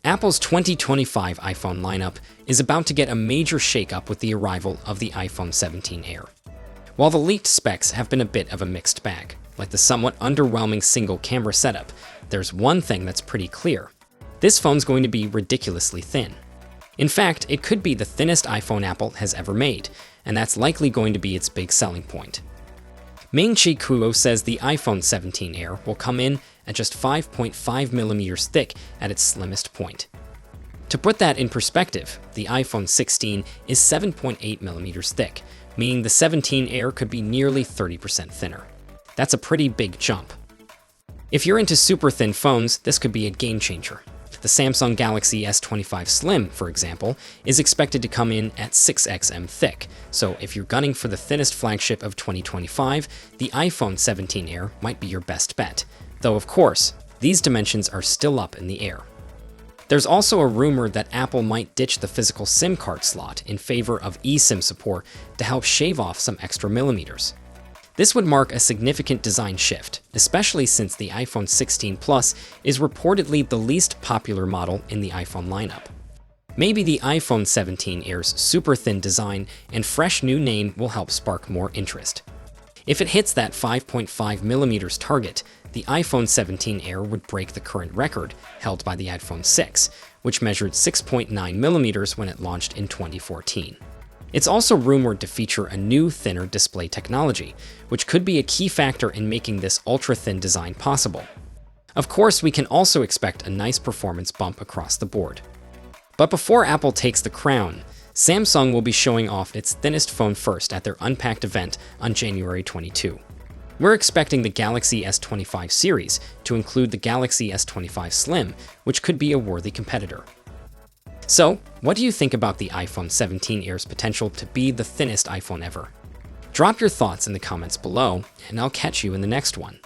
Apple's 2025 iPhone lineup is about to get a major shakeup with the arrival of the iPhone 17 Air. While the leaked specs have been a bit of a mixed bag, like the somewhat underwhelming single-camera setup, there's one thing that's pretty clear. This phone's going to be ridiculously thin. In fact, it could be the thinnest iPhone Apple has ever made, and that's likely going to be its big selling point. Ming-Chi Kuo says the iPhone 17 Air will come in at just 5.5mm thick at its slimmest point. To put that in perspective, the iPhone 16 is 7.8mm thick, meaning the 17 Air could be nearly 30% thinner. That's a pretty big jump. If you're into super thin phones, this could be a game changer. The Samsung Galaxy S25 Slim, for example, is expected to come in at 6xm thick, so if you're gunning for the thinnest flagship of 2025, the iPhone 17 Air might be your best bet. Though, of course, these dimensions are still up in the air. There's also a rumor that Apple might ditch the physical SIM card slot in favor of eSIM support to help shave off some extra millimeters. This would mark a significant design shift, especially since the iPhone 16 Plus is reportedly the least popular model in the iPhone lineup. Maybe the iPhone 17 Air's super thin design and fresh new name will help spark more interest. If it hits that 5.5mm target, the iPhone 17 Air would break the current record held by the iPhone 6, which measured 6.9mm when it launched in 2014. It's also rumored to feature a new, thinner display technology, which could be a key factor in making this ultra-thin design possible. Of course, we can also expect a nice performance bump across the board. But before Apple takes the crown, Samsung will be showing off its thinnest phone first at their Unpacked event on January 22. We're expecting the Galaxy S25 series to include the Galaxy S25 Slim, which could be a worthy competitor. So, what do you think about the iPhone 17 Air's potential to be the thinnest iPhone ever? Drop your thoughts in the comments below, and I'll catch you in the next one.